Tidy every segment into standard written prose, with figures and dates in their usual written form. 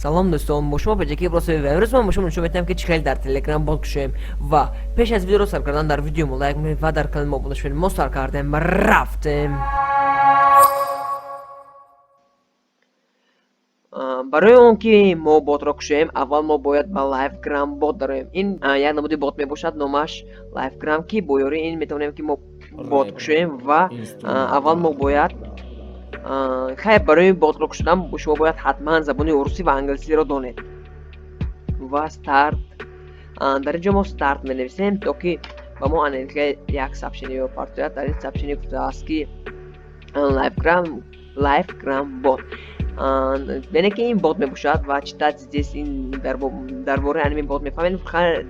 سلام دوستان، با شما بچگی برسه و امروز من با شما نشون میدم که چه در تلگرام بات کشیم و پیش از ویدیو رو سر کردن در ویدیو لایک کنید و در کانال ما ابونش کنید. ما سر کردیم رفتیم. برای اون که ما بات رو کشیم اول ما باید با لایف گرام بات داریم. این یک نمودی بات میباشد نامش لایف گرام که بایوری این میتونیم که ما بات کشیم و اول ما باید خیر برای بات رو کشیدن شما باید حتما زبان روسی و انگلیسی رو دانید و استارت در اینجا ما استارت می نویسیم تا که با ما انگلیسی یک سابشنی و پارتیات در این سابشنی گفته است که لایف گرام بات بینه که این بات می باشد و چه تجزیه این درباره این بات می فهمید.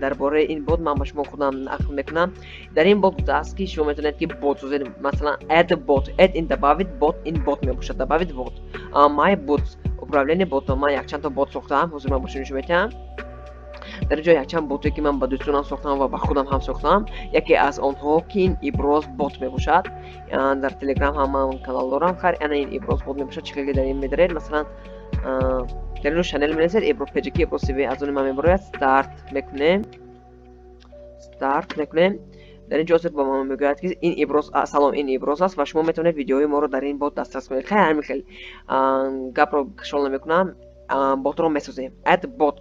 درباره این بات من با شما خودم نقل میکنم. در این بات گفته است که شما میتونید که بات بسازید، مثلا اد بات این دباوید بات این بات می باشد دباوید بات مای بات управление بات من یک چند تا بات ساختم حضور من باشین نشون میدم. در اینجا یک چند بوتی که من با دوستانم ساختم و با خودم هم ساختم. یکی از آنها که این ابراز بات میباشد. در تلگرام هم من کانال دارم. خیر این ابراز بات میباشد. چه در این میدارید مثلا در این چنل می‌نویسید ابراز پیجی که ابراز سی از اون من میبرید استارت میکنیم. در اینجا صرف با ما میگوید که این ابراز سلام این ابراز است و شما میتونید ویدیوهای ما رو در این بات دسترس کنید. خیلی گپ رو شغل نمیکنم. بات رو میسازیم. اد بات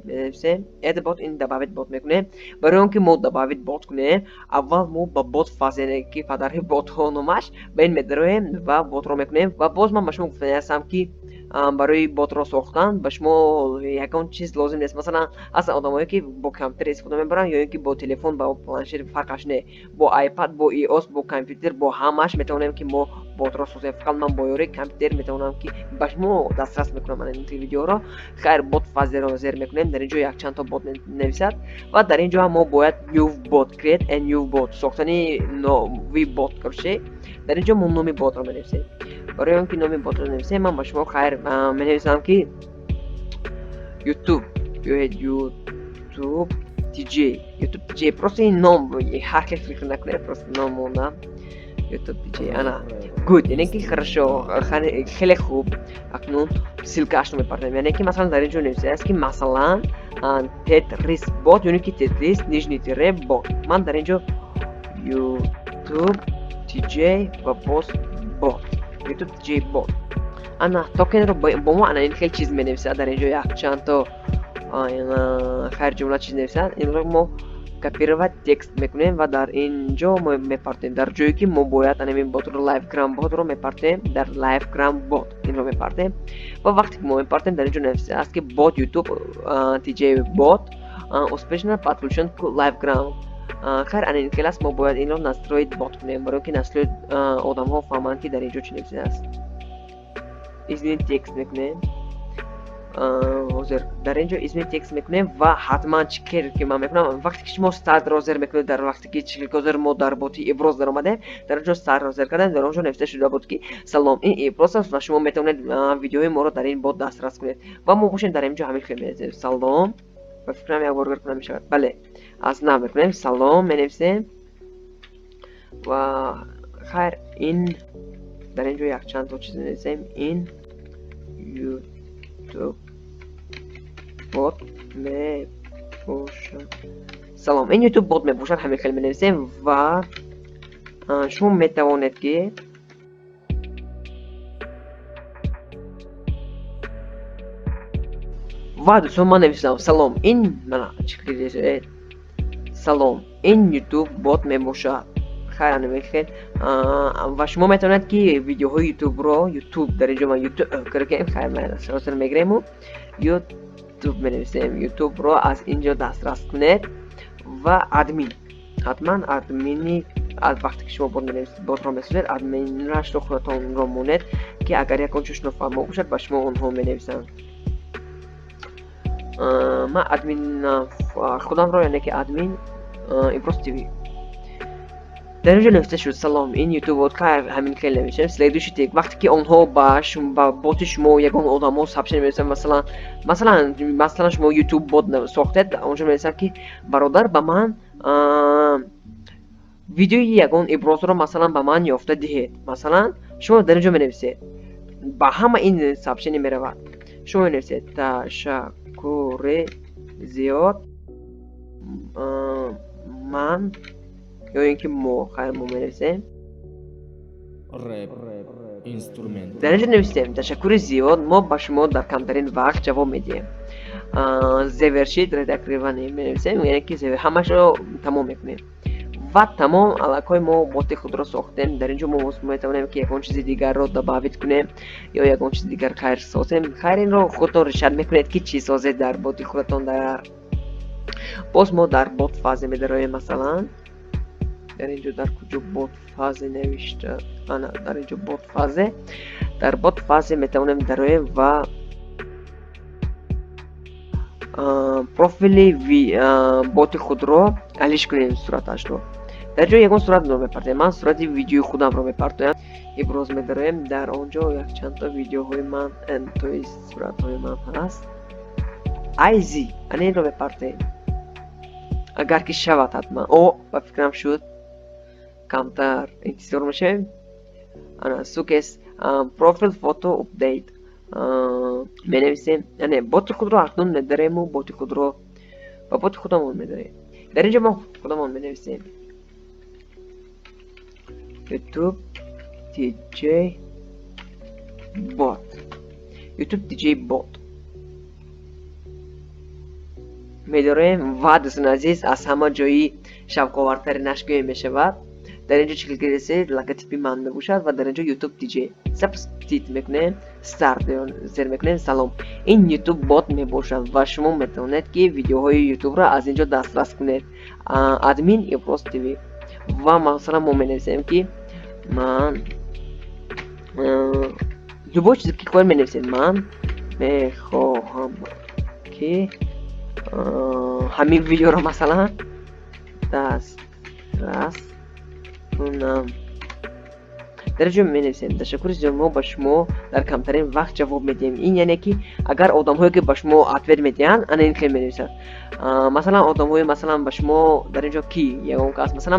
بنویسیم. اد بات این دباوید بات میکنه. برای اون که ما دباوید بات کنه اول ما با بات فازه که پدر بات ها نامش به این میدرویم و بات رو میکنیم و باز من به شما گفته هستم که برای بات رو ساختن به شما یکان چیز لازم نیست. مثلا اصلا آدمایی که با کامپیوتر استفاده میبرن یا اینکه با تلفن با پلنشر فرقش نه، با آیپد با ای اس با کامپیوتر با همش میتونیم که ما بات رو سازیم. فقط من با یوری کامپیوتر میتونم که به شما دسترس میکنم من این ویدیو رو. خیر بات فاز رو زیر میکنیم. در اینجا یک چند تا بات نویسد و در اینجا ما باید نیو بات create a new bot ساختنی نوی بات کرده. در اینجا ما نام بات رو بنویسیم. برای اون که نام بات رو نویسیم من با شما خیر بنویسم که یوتیوب یوتیوب TJ просто این نام حرف فکر نکنه просто نام موندم یوتیوب TJ انا گود یعنی که хорошо خیلی خوب. اکنون سیلکاش رو میپردیم یعنی که مثلا در اینجا نوشته است که مثلا تتریس بات یعنی که تتریس نیجنی تیره بات. من در اینجا یوتیوب TJ و باز بات یوتیوب TJ بات انا توکن رو با ما انا این خیلی چیز می نویسه. در اینجا یک چند تا خیر جمله چیز نویسه. این رو ما کپی و تکست میکنیم و در اینجا ما میپرتیم در جایی که ما باید این بات رو لایف گرام بات رو میپرتیم در لایف گرام بات این رو میپرتیم و وقتی که ما میپرتیم در اینجا نوشته است که بات یوتیوب TJ بات اسپیشنال پاتولوشن لایف گرام. خیر این کلاس ما باید این رو نستروید بات کنیم برای که نستروید آدم ها فهمند که در اینجا چی نوشته است. اسم تکست میکنیم در اینجا اسم تکست میکنیم و حتما چکر که من میکنم وقتی که شما استارت رو زیر میکنید در وقتی که چکر ما در باتی ابراز در اومده در اینجا استارت رو زیر کردن در اونجا نوشته شده بود که سلام این ابراز است و شما میتونید ویدیوهای ما رو در این بات دسترس کنید و ما باشین در اینجا همین خیلی میذاریم سلام و فکر کنم یک بار کنم میشود. بله از نام میکنیم سلام مینویسیم و خیر این در اینجا یک چند تا چیز نویسیم. این یوتیوب بات می باشد. سلام این یوتیوب بات می باشد همین کلمه نویسیم و شما میتوانید که و دوستان من نویسم سلام این من چکری سلام این یوتیوب بات می باشد. خیر نمیخواد و شما میتونید که ویدیوهای یوتیوب در اینجا من یوتیوب کرکیم خیر من سراسر میگیریم و یوتیوب مینویسیم. یوتیوب رو از اینجا دسترس کنید و ادمین حتما ادمینی از وقتی که شما بات رو میسازید ادمین راش رو خودتون رو مونید که اگر یکون چشم فهمه باشد با شما اونها مینویسم. من ادمین خودم رو یعنی که ادمین ابراز تیوی در اینجا نوشته شد سلام این یوتیوب بات کار همین خیلی نمیشه سلیدوش تیک وقتی که اونها با بات شما یگان آدم ها سابشن میرسن مثلا شما یوتیوب بات ساختید اونجا میرسن که برادر به من ویدیوی یگان ابراز رو مثلا به من یافته دهید. مثلا شما در اینجا مینویسید با همه این سابشن میرود شما نویسید تشکر زیاد من یا اینکه ما خیر ما نویسیم رپ اینسترومنت در اینجا نوشتیم تشکر زیاد ما با شما در کمترین وقت جواب میدیم زیورشید ردکریوانی نویسیم یعنی که همش رو تمام میکنیم و تمام علاقه ما بوت خود را ساختیم در اینجا ما میتونیم که یکون چیز دیگر رو دباوید کنیم یا یکون چیز دیگر خیر سازیم خیر این رو خودتون رشد میکنید که چی سازید در بوت خودتون در باز ما در بوت فاز میداریم مثلا در اینجا در کجا بوت فاز نوشته در اینجا بوت فازه در بوت فاز میتونیم داریم و پروفیل بوت خود رو علیش کنیم صورتش رو در جای یکون صورت رو میپرتیم من صورت ویدیو خودم رو میپرتیم ابراز میداریم در اونجا یک چند تا ویدیوهای من توی صورت های من هست ایزی این رو میپرتیم اگر که شود حتما او با فکرم شد کمتر انتظار میشه انا سوکس پروفیل فوتو اپدیت می نویسیم یعنی بوت خود رو اکنون نداریم و بوت خود رو با بوت خودمون میداریم در اینجا ما خودمون می نویسیم یوتیوب دیجی بوت یوتیوب دیجی بوت میداریم و دوستان عزیز از همه جایی شوق‌آورتر نشگوی میشود در اینجا چکل گرسید لگاتیپی من میباشد و در اینجا یوتیوب دیجی سابستیت میکنیم استارت زیر میکنیم سلام این یوتیوب بات میباشد و شما میتونید که ویدیوهای یوتیوب را از اینجا دسترس کنید ادمین ابراز تیوی و مثلا ما مینویسیم که من любой چیزی که کار مینویسید من میخواهم که همین ویدیو رو مثلا دسترس کنم در اینجا می‌نویسیم تشکر زیاد ما با شما در کمترین وقت جواب میدیم این یعنی که اگر آدم‌هایی که با شما اتوید میدین انا این خیلی می‌نویسن مثلا آدم‌های مثلا با شما در اینجا کی یکم کس مثلا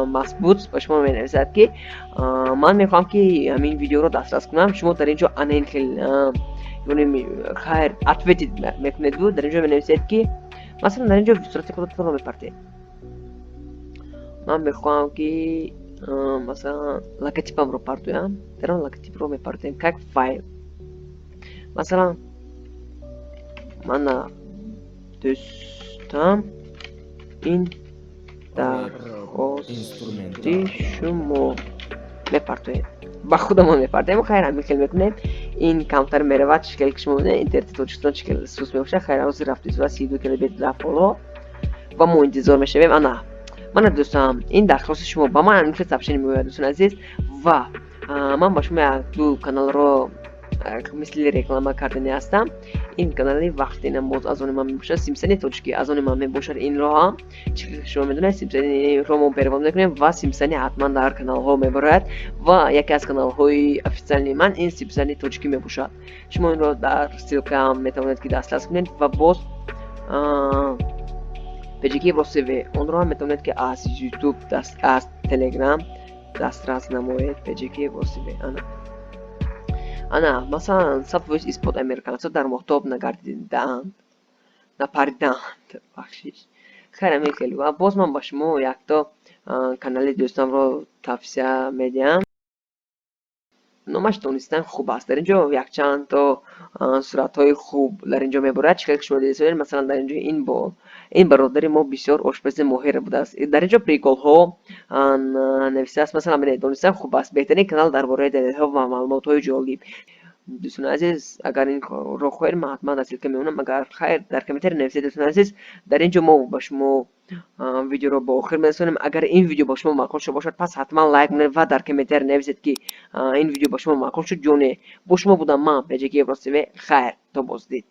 مسعود با شما می‌نویسد که من می‌خوام که همین ویدیو رو دسترس کنم شما در اینجا انا این خیلی یعنی خیر اتوید میکنید و در اینجا می‌نویسید که مثلا در اینجا صورت خودتون رو می‌پرتید من می‌خوام که مثلا لگاتیپم رو پرتویم در اون لگاتیپ رو میپرتیم که فایل مثلا من دوستم این درخواستی شما میپرتویم با خودمون میپرتویم خیر همین کل میکنیم این کمتر میرود شکلی که شما بودین اینترنت توجستان شکل سوس میباشه خیر هموزی رفتید و 32 کلمه رفت و ما انتظار میشویم انا من دوستم این درخواست شما با من میشه تبشین میگوید دوستان عزیز و من با شما دو کانال رو مثل رکلام کردنی هستم این کانالی وقتی نماز از اون من میباشه سیمسنی توچکی از اون من میباشه این رو هم چیزی شما میدونید سیمسنی رو ما پروام میکنیم و سیمسنی حتما در کانال ها میبرد و یکی از کانال های افیشنالی من این سیمسنی توچکی میباشد شما این رو در سیلکام میتونید که دسترس کنید و باز پیجی واسه اون رو هم میتونید که از یوتیوب از تلگرام دسترس نمایید پیجی واسه انا مثلا سب ویس اسپوت امریکان در محتوب نگردیدند نپریدند بخشیش خیلی میخیلی و باز من با شما یک تا کانال دوستم رو توصیه میدیم نامش دونستن خوب است در اینجا یک چند تا صورت های خوب در اینجا میبرد چه که شما دیدید مثلا در اینجا این برادر ما بسیار آشپز ماهر بوده است در اینجا پریکول ها نوشته است مثلا من دونستن خوب است بهترین کانال درباره دیدت ها و معلومات های جالب دوستان عزیز اگر این رو خیر من حتما دستگیر که میمونم اگر خیر در کامنتر نویسید دوستان عزیز در اینجا ما با شما ویدیو رو با آخر میرسونیم اگر این ویدیو با شما معقول شد باشد پس حتما لایک کنید و در کامنتر نویسید که این ویدیو با شما معقول شد جونه با شما بودم من پیجی ابراز تیوی خیر تا بازدید